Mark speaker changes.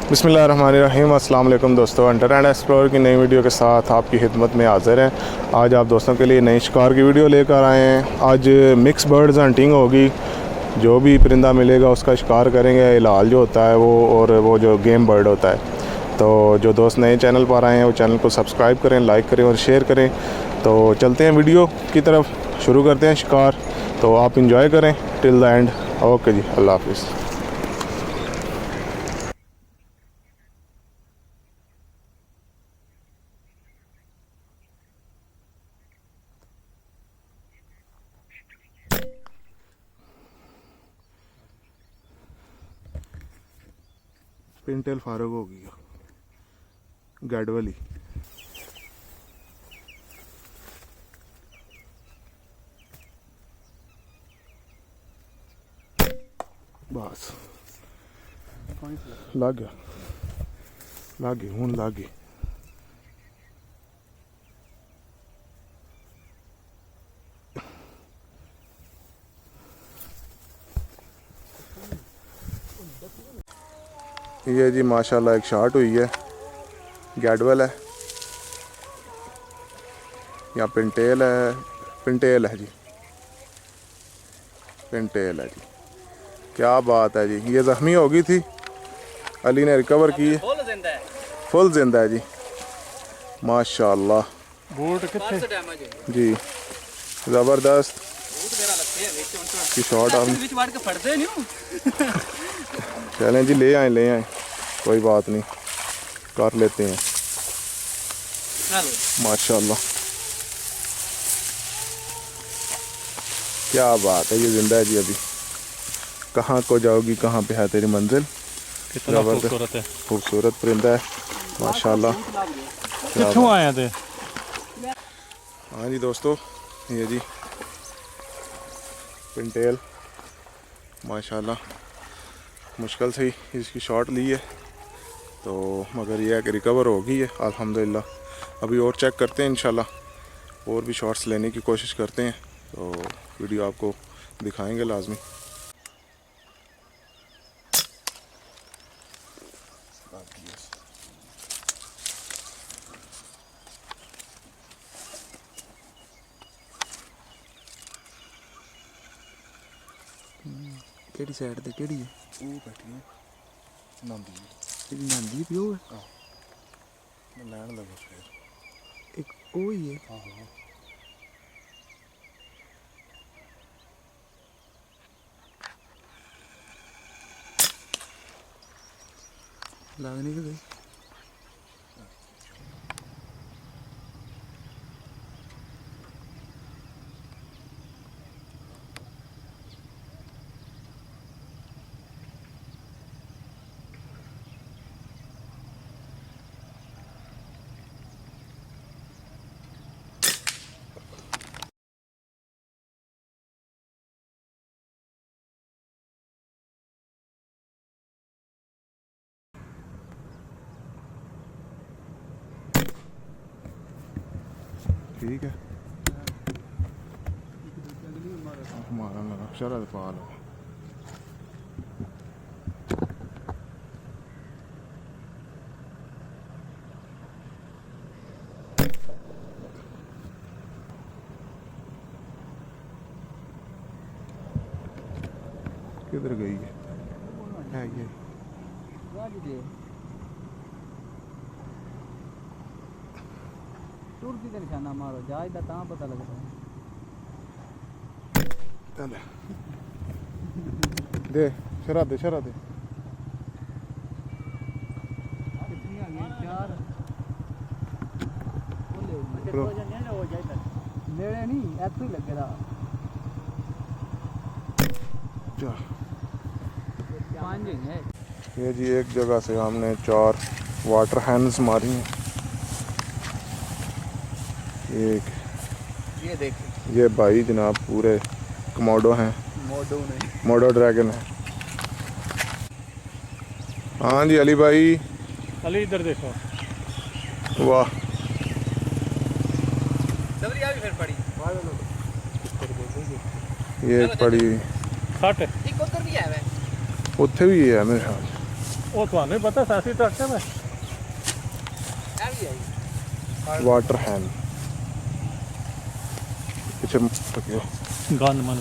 Speaker 1: बिस्मिल्लाहिर्रहमानिर्रहीम। अस्सलाम वालेकुम दोस्तों, हंटर एंड एक्सप्लोरर की नई वीडियो के साथ आपकी खिदमत में हाज़िर हैं। आज आप दोस्तों के लिए नई शिकार की वीडियो लेकर आए हैं। आज मिक्स बर्ड्स हंटिंग होगी। जो भी परिंदा मिलेगा उसका शिकार करेंगे, हिलाल जो होता है वो, और वो जो गेम बर्ड होता है। तो जो दोस्त नए चैनल पर आए हैं वो चैनल को सब्सक्राइब करें, लाइक करें और शेयर करें। तो चलते हैं वीडियो की तरफ, शुरू करते हैं शिकार। तो आप इंजॉय करें टिल द एंड। ओके जी, अल्लाह हाफिज़। पिंटेल फारूक हो गया गैडवली। बस लग गया, लग गई हूँ, लग गई। ये जी माशाल्लाह एक शॉट हुई है, गैडवल है या पिंटेल है, पिंटेल है जी, पिंटेल है जी। क्या बात है जी, ये ज़ख्मी हो गई थी, अली ने रिकवर की है, फुल जिंदा है जी माशाल्लाह। जी ज़बरदस्त की शॉट आप चलें जी, ले आए कोई बात नहीं, कर लेते हैं माशाल्लाह। क्या बात है, ये जिंदा है जी। अभी कहाँ को जाओगी, कहाँ पे है तेरी मंजिल।
Speaker 2: कितना खूबसूरत है,
Speaker 1: खूबसूरत परिंदा है माशाल्लाह।
Speaker 2: कित्थों आए थे।
Speaker 1: हाँ जी दोस्तों, ये जी पिंटेल माशाल्लाह, मुश्किल से ही इसकी शॉट ली है तो, मगर ये है कि रिकवर हो गई है अल्हम्दुलिल्लाह। अभी और चेक करते हैं इंशाल्लाह, और भी शॉट्स लेने की कोशिश करते हैं तो वीडियो आपको दिखाएंगे लाजमी।
Speaker 3: केड़ी साइड ते केड़ी है
Speaker 1: वो बैठी है नांदी,
Speaker 3: तेरी नांदी पियो है।
Speaker 1: हाँ मैं लैंड लगा फिर
Speaker 3: एक ओ ही है।
Speaker 1: हाँ हाँ
Speaker 3: लागने के गई।
Speaker 1: ठीक है। हमारा लगा शरद पाल किधर गई है ये।
Speaker 3: तुर्की का निशाना मारो जाए ता पता लगता है।
Speaker 1: चल दे शरा दे, शरा दे।
Speaker 3: नेड़े नहीं ऐसे ही लगे दा।
Speaker 1: ये जी एक जगह से हमने 4 वाटर हैंड्स मारी हैं। एक
Speaker 3: ये देखिए,
Speaker 1: ये भाई जनाब पूरे कमोडो हैं, मोडो ड्रैगन है। हाँ जी अली भाई,
Speaker 2: अली इधर देखो।
Speaker 1: वाह
Speaker 3: फिर पड़ी
Speaker 1: ये एक पड़ी
Speaker 2: सट
Speaker 3: एक उधर भी है
Speaker 1: उत्थे भी है मेरे ख्याल।
Speaker 2: ਉਹ ਤੁਹਾਨੂੰ ਹੀ ਪਤਾ ਸਾਸੀ ਟਰੱਕ में
Speaker 3: क्या भी आई
Speaker 1: वाटर हैन पीछे रखियो।
Speaker 2: गन मन